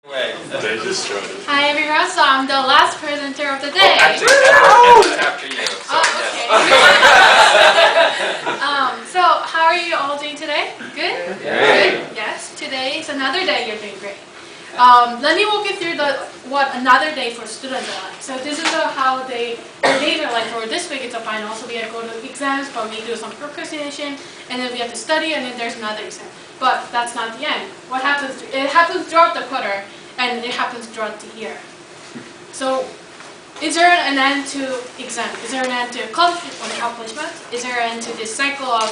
Hi everyone, so I'm the last presenter of the day. After you. So, okay. So how are you all doing today? Good? Great. Yes, today is another day you're doing great. Let me walk you through what another day for students are like. So this is how their days are like. For this week it's a final, so we have to go to exams, but we do some procrastination, and then we have to study, and then there's another exam. But that's not the end. What happens? It happens throughout the quarter, and it happens throughout the year. So is there an end to exam? Is there an end to accomplishment? Is there an end to this cycle of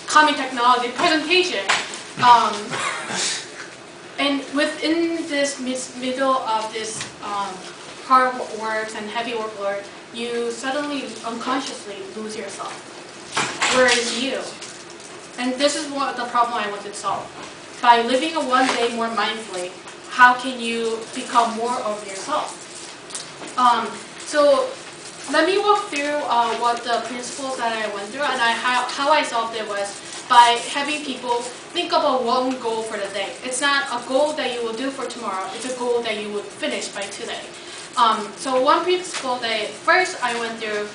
common technology presentation? And within this middle of this hard work and heavy workload, you suddenly unconsciously lose yourself. Where is you? And this is what the problem I want to solve. By living a one day more mindfully, how can you become more of yourself? So let me walk through what the principles that I went through, and how I solved it was by having people think about one goal for the day. It's not a goal that you will do for tomorrow, it's a goal that you would finish by today. So one principle that first I went through,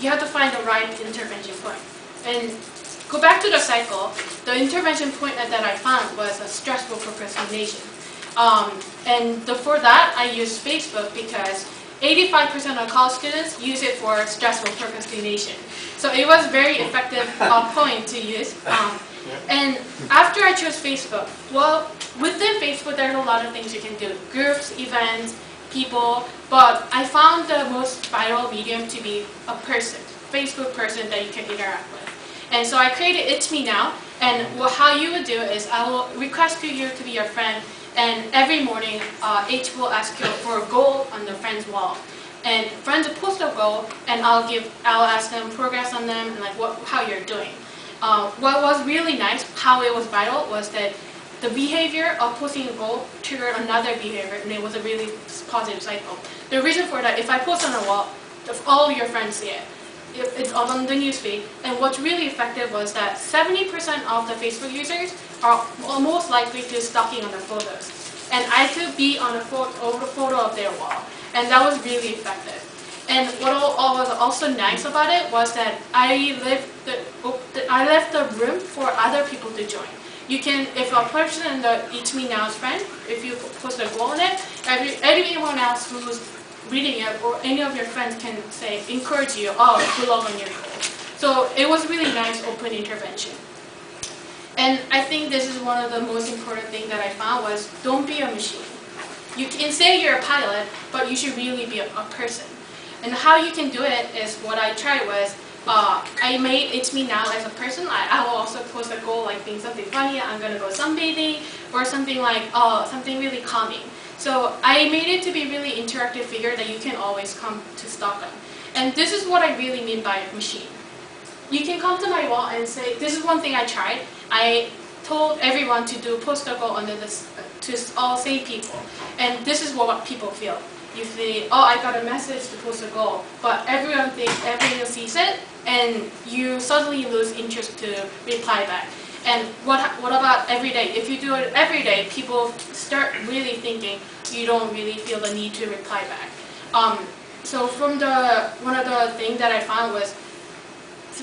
you have to find the right intervention point. And go back to the cycle, the intervention point that I found was a stressful procrastination. And for that, I used Facebook because 85% of college students use it for stressful procrastination. So it was very effective point to use. And after I chose Facebook, well, within Facebook, there's a lot of things you can do. Groups, events, people, but I found the most viral medium to be a person, Facebook person that you can interact with. And so I created It's Me Now, and how you would do it is I will request you to be your friend, and every morning H will ask you for a goal on the friend's wall. And friends will post a goal, and I'll ask them progress on them and like how you're doing. What was really nice, how it was viral, was that the behavior of posting a goal triggered another behavior, and it was a really positive cycle. The reason for that, if I post on a wall, all your friends see it. It's on the newsfeed, and what's really effective was that 70% of the Facebook users are most likely to stalking on the photos, and I could be on a photo of their wall, and that was really effective. And what was also nice about it was that I left the room for other people to join. You can, if a person in the It's Me Now's friend, if you post a goal on it, everyone else who's reading it, or any of your friends can encourage you, belong on your goal. So it was really nice open intervention. And I think this is one of the most important things that I found was don't be a machine. You can say you're a pilot, but you should really be a person. And how you can do it is what I tried was, I made It's Me Now as a person. I will also post a goal like being something funny, I'm going to go sunbathing, or something like something really calming. So I made it to be really interactive figure that you can always come to stalk on. And this is what I really mean by machine. You can come to my wall and say, this is one thing I tried. I told everyone to post a goal under this, to all same people. And this is what people feel. You say, I got a message to post a goal, but everyone sees it, and you suddenly lose interest to reply back. And what about every day? If you do it every day, people start really thinking you don't really feel the need to reply back. So from one of the things that I found was,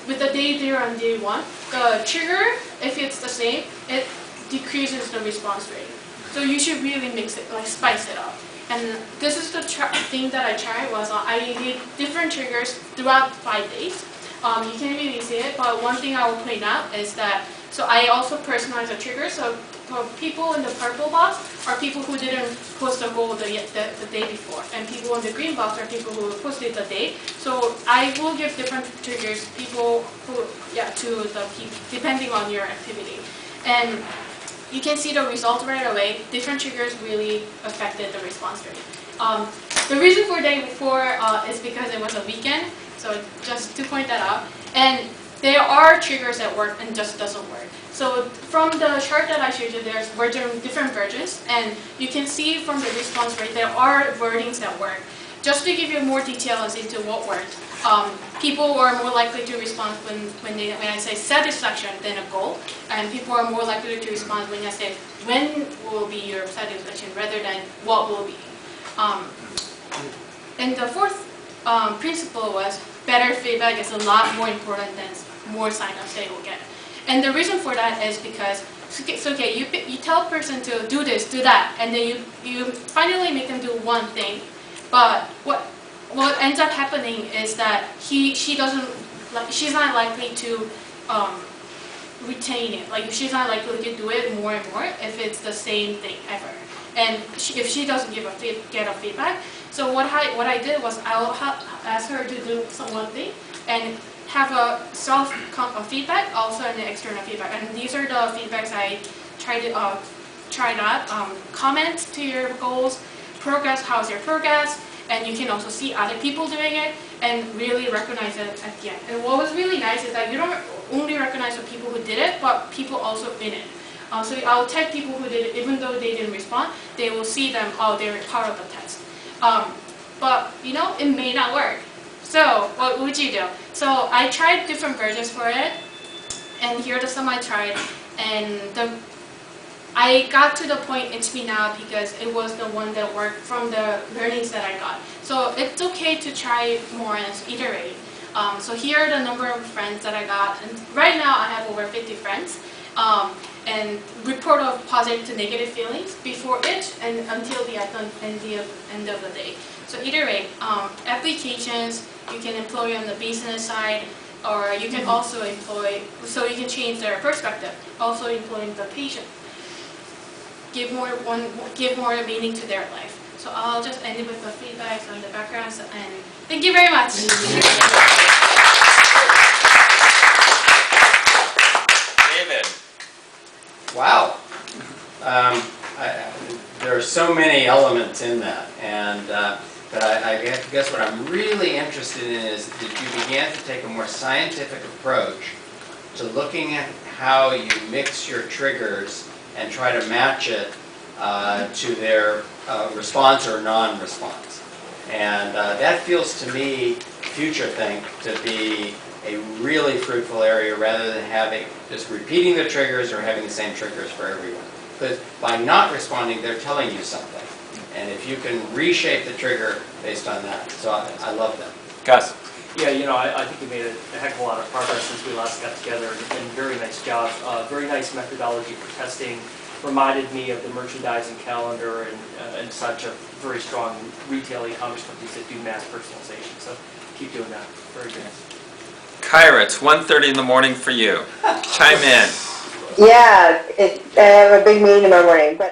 with the day 0 and day 1, the trigger, if it's the same, it decreases the response rate. So you should really mix it, like spice it up. And this is the thing that I tried was I did different triggers throughout 5 days. You can't really see it, but one thing I will point out is that, so I also personalized the trigger. So for people in the purple box are people who didn't post a goal the day before, and people in the green box are people who posted the day. So I will give different triggers, depending on your activity. And you can see the result right away. Different triggers really affected the response rate. The reason for day 4 is because it was a weekend, so just to point that out. And there are triggers that work and just doesn't work. So from the chart that I showed you, there's different versions, and you can see from the response rate there are wordings that work. Just to give you more details into what worked, People are more likely to respond when I say satisfaction than a goal, and people are more likely to respond when I say when will be your satisfaction rather than what will be. And the fourth principle was better feedback is a lot more important than more sign-ups they will get. And the reason for that is because it's okay, you tell a person to do this, do that, and then you finally make them do one thing, but what ends up happening is that she's not likely to retain it. Like she's not likely to do it more and more if it's the same thing ever. And if she doesn't get a feedback, so what I did was I'll ask her to do one thing and have a self feedback, also an external feedback. And these are the feedbacks I tried out. Comment to your goals, progress, how's your progress, and you can also see other people doing it and really recognize it at the end. And what was really nice is that you don't only recognize the people who did it, but people also in it. So I'll tag people who did it, even though they didn't respond, they will see them, oh, they were part of the test. But, you know, it may not work. So what would you do? So I tried different versions for it, and here are some I tried, and I got to the point it's me now because it was the one that worked from the learnings that I got. So it's okay to try more and iterate. So here are the number of friends that I got, and right now I have over 50 friends. And report of positive to negative feelings before each and until the end of the day. So iterate. Applications you can employ on the business side, or you can also employ, so you can change their perspective. Also employing the patient. Give more meaning to their life. So I'll just end it with the feedbacks on the backgrounds, and thank you very much. David. Wow. There are so many elements in that, and but I guess what I'm really interested in is that you began to take a more scientific approach to looking at how you mix your triggers and try to match it to their response or non-response. And that feels to me, future think, to be a really fruitful area rather than having just repeating the triggers or having the same triggers for everyone. Because by not responding, they're telling you something. And if you can reshape the trigger based on that. So I love that. Gus. Yeah, you know, I think you made a heck of a lot of progress since we last got together, and very nice job. Very nice methodology for testing. Reminded me of the merchandising calendar and such of very strong retail e-commerce companies that do mass personalization. So keep doing that. Very good. Kyra, it's 1:30 in the morning for you. Chime in. Yeah, I have a big meeting tomorrow morning, but